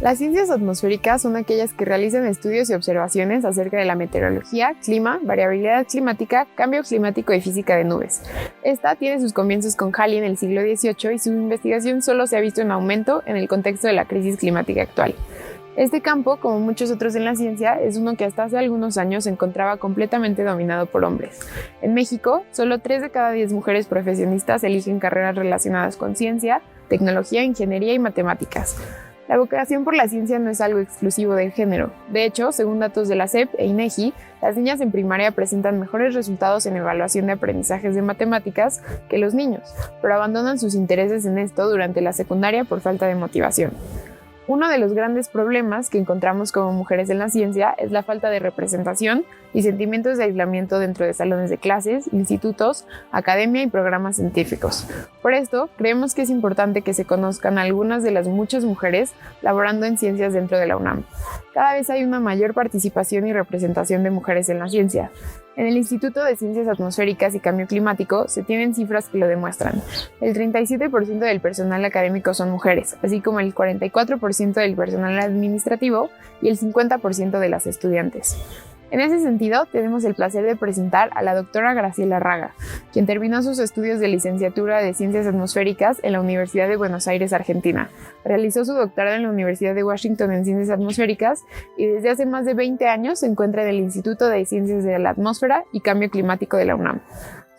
Las ciencias atmosféricas son aquellas que realizan estudios y observaciones acerca de la meteorología, clima, variabilidad climática, cambio climático y física de nubes. Esta tiene sus comienzos con Halley en el siglo XVIII y su investigación solo se ha visto en aumento en el contexto de la crisis climática actual. Este campo, como muchos otros en la ciencia, es uno que hasta hace algunos años se encontraba completamente dominado por hombres. En México, solo 3 de cada 10 mujeres profesionistas eligen carreras relacionadas con ciencia, tecnología, ingeniería y matemáticas. La vocación por la ciencia no es algo exclusivo del género. De hecho, según datos de la SEP e INEGI, las niñas en primaria presentan mejores resultados en evaluación de aprendizajes de matemáticas que los niños, pero abandonan sus intereses en esto durante la secundaria por falta de motivación. Uno de los grandes problemas que encontramos como mujeres en la ciencia es la falta de representación y sentimientos de aislamiento dentro de salones de clases, institutos, academia y programas científicos. Por esto, creemos que es importante que se conozcan algunas de las muchas mujeres laborando en ciencias dentro de la UNAM. Cada vez hay una mayor participación y representación de mujeres en la ciencia. En el Instituto de Ciencias Atmosféricas y Cambio Climático se tienen cifras que lo demuestran. El 37% del personal académico son mujeres, así como el 44% del personal administrativo y el 50% de las estudiantes. En ese sentido, tenemos el placer de presentar a la doctora Graciela Raga, quien terminó sus estudios de licenciatura de Ciencias Atmosféricas en la Universidad de Buenos Aires, Argentina. Realizó su doctorado en la Universidad de Washington en Ciencias Atmosféricas y desde hace más de 20 años se encuentra en el Instituto de Ciencias de la Atmósfera y Cambio Climático de la UNAM.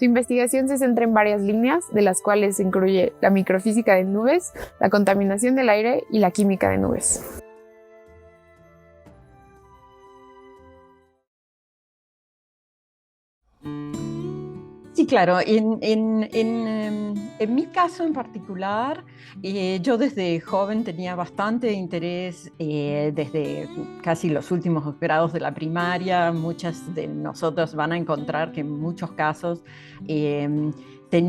Su investigación se centra en varias líneas, de las cuales se incluye la microfísica de nubes, la contaminación del aire y la química de nubes. Sí, claro. En mi caso en particular, yo desde joven tenía bastante interés desde casi los últimos grados de la primaria. Muchas de nosotros van a encontrar que en muchos casos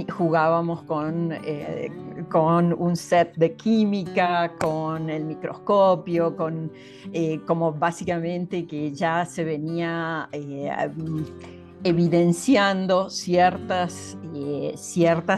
jugábamos con un set de química, con el microscopio, como básicamente que ya se venía evidenciando ciertas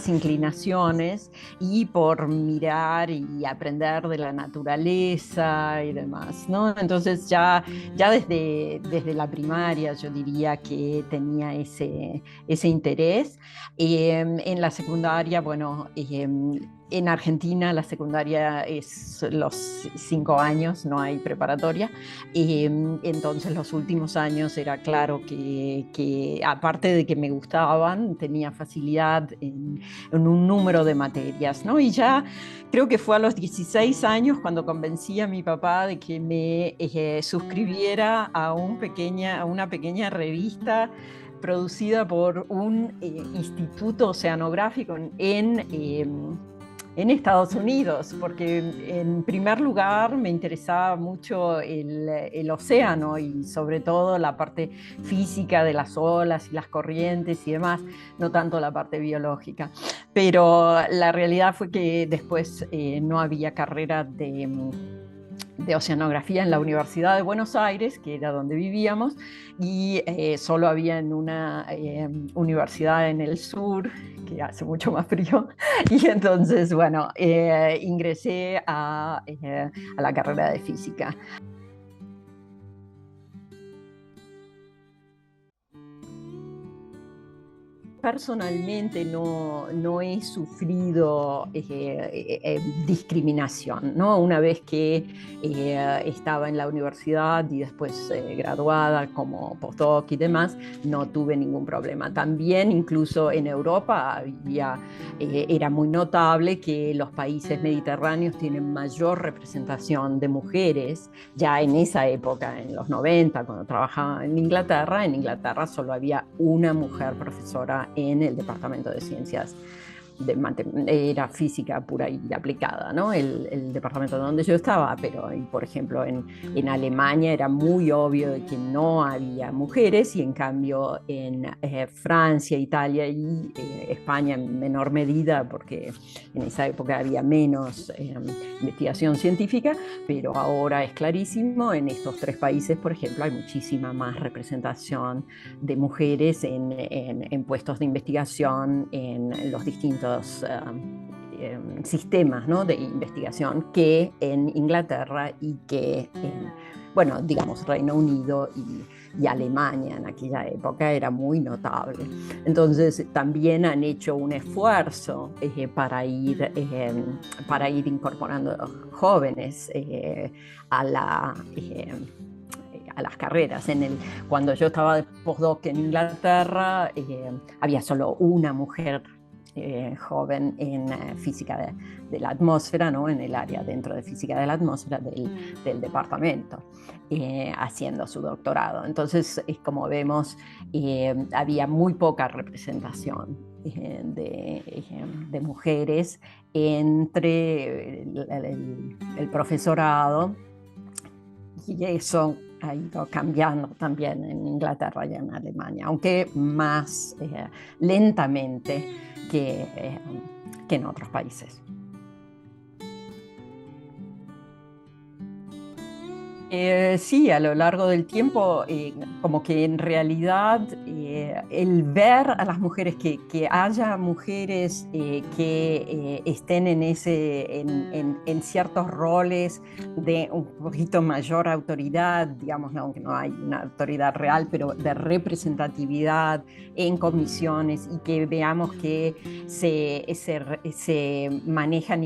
inclinaciones y por mirar y aprender de la naturaleza y demás, ¿no? Entonces ya desde la primaria yo diría que tenía ese interés. En la secundaria, bueno, en Argentina la secundaria es los 5 años, no hay preparatoria. Entonces los últimos años era claro que aparte de que me gustaban, tenía facilidad en un número de materias, ¿no? Y ya creo que fue a los 16 años cuando convencí a mi papá de que me suscribiera a una pequeña revista producida por un instituto oceanográfico en Estados Unidos, porque en primer lugar me interesaba mucho el océano y sobre todo la parte física de las olas y las corrientes y demás, no tanto la parte biológica. Pero la realidad fue que después no había carrera de oceanografía en la Universidad de Buenos Aires, que era donde vivíamos, y solo había en una universidad en el sur, que hace mucho más frío, y entonces, bueno, ingresé a la carrera de física. Personalmente no he sufrido discriminación, ¿no? Una vez que estaba en la universidad y después graduada como postdoc y demás, no tuve ningún problema. También incluso en Europa era muy notable que los países mediterráneos tienen mayor representación de mujeres. Ya en esa época, en los 90, cuando trabajaba en Inglaterra solo había una mujer profesora en el Departamento de Ciencias era física pura y aplicada, ¿no? El departamento donde yo estaba, pero por ejemplo en Alemania era muy obvio de que no había mujeres y en cambio en Francia, Italia y España en menor medida, porque en esa época había menos investigación científica, pero ahora es clarísimo, en estos 3 países, por ejemplo, hay muchísima más representación de mujeres en puestos de investigación en los distintos sistemas, ¿no?, de investigación que en Inglaterra y que en, bueno, digamos, Reino Unido y Alemania en aquella época era muy notable. Entonces también han hecho un esfuerzo para ir incorporando jóvenes a las carreras. Cuando yo estaba de postdoc en Inglaterra, había solo una mujer joven en física de la atmósfera, ¿no?, en el área dentro de física de la atmósfera del departamento, haciendo su doctorado. Entonces, como vemos, había muy poca representación de mujeres entre el profesorado, y eso ha ido cambiando también en Inglaterra y en Alemania, aunque más lentamente que en otros países. Sí, a lo largo del tiempo, como que en realidad el ver a las mujeres, que haya mujeres que estén en ciertos roles de un poquito mayor autoridad, digamos, aunque no hay una autoridad real, pero de representatividad en comisiones, y que veamos que se manejan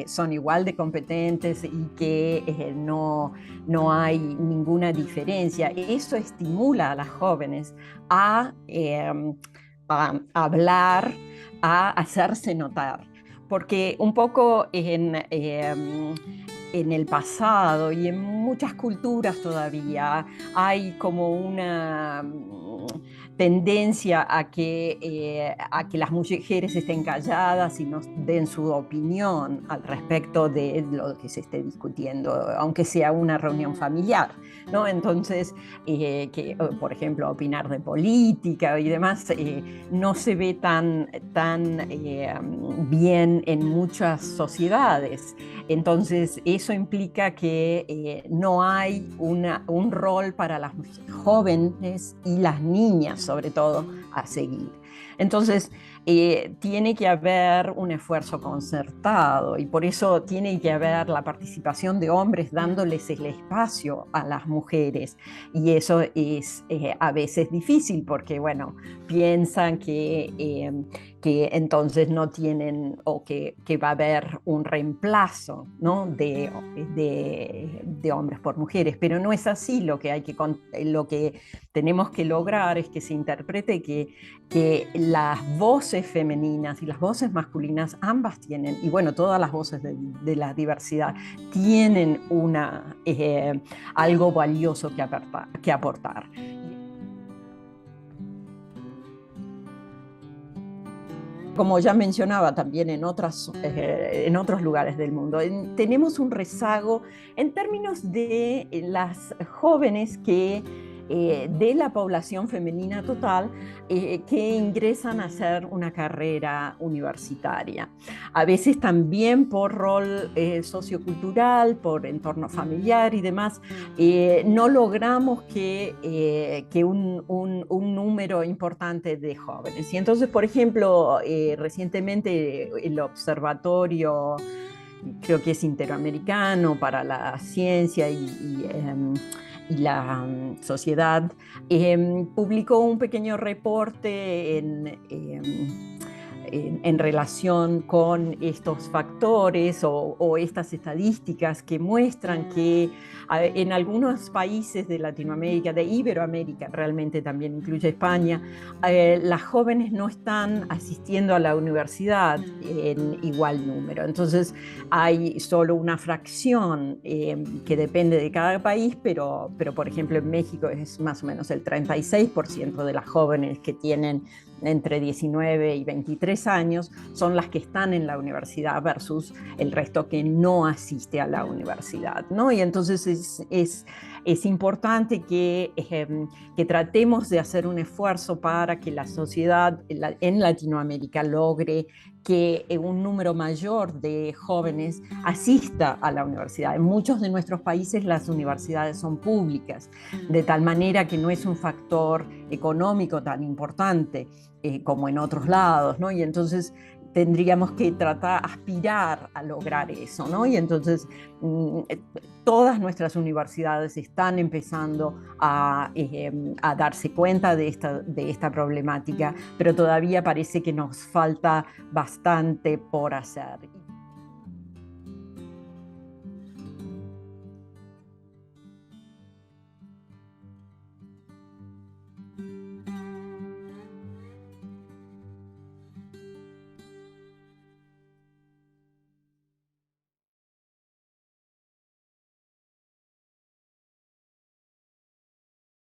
son igual de competentes y que no hay ninguna diferencia. Eso estimula a las jóvenes a hablar, a hacerse notar, porque un poco en el pasado y en muchas culturas todavía hay como una tendencia a que las mujeres estén calladas y no den su opinión al respecto de lo que se esté discutiendo, aunque sea una reunión familiar, ¿no? Entonces, por ejemplo, opinar de política y demás no se ve tan bien en muchas sociedades. Entonces, eso implica que no hay un rol para las jóvenes y las niñas, sobre todo, a seguir. Entonces, tiene que haber un esfuerzo concertado, y por eso tiene que haber la participación de hombres dándoles el espacio a las mujeres. Y eso es a veces difícil porque, bueno, piensan que entonces no tienen, o que va a haber un reemplazo, ¿no?, de hombres por mujeres, pero no es así. Lo que tenemos que lograr es que se interprete que las voces femeninas y las voces masculinas, ambas tienen, y bueno, todas las voces de la diversidad tienen algo valioso que aportar. Como ya mencionaba también en otros lugares del mundo, tenemos un rezago en términos de las jóvenes de la población femenina total que ingresan a hacer una carrera universitaria. A veces también por rol sociocultural, por entorno familiar y demás, no logramos que un número importante de jóvenes. Y entonces, por ejemplo, recientemente el observatorio, creo que es interamericano para la ciencia y la sociedad, publicó un pequeño reporte en relación con estos factores o estas estadísticas que muestran que en algunos países de Latinoamérica, de Iberoamérica, realmente también incluye España, las jóvenes no están asistiendo a la universidad en igual número. Entonces hay solo una fracción que depende de cada país, pero por ejemplo en México es más o menos el 36% de las jóvenes que tienen entre 19 y 23 años son las que están en la universidad versus el resto que no asiste a la universidad, ¿no? Y entonces es importante que tratemos de hacer un esfuerzo para que la sociedad en Latinoamérica logre que un número mayor de jóvenes asista a la universidad. En muchos de nuestros países las universidades son públicas, de tal manera que no es un factor económico tan importante como en otros lados, ¿no? Y entonces tendríamos que tratar, aspirar a lograr eso, ¿no? Y entonces todas nuestras universidades están empezando a darse cuenta de esta problemática, pero todavía parece que nos falta bastante por hacer.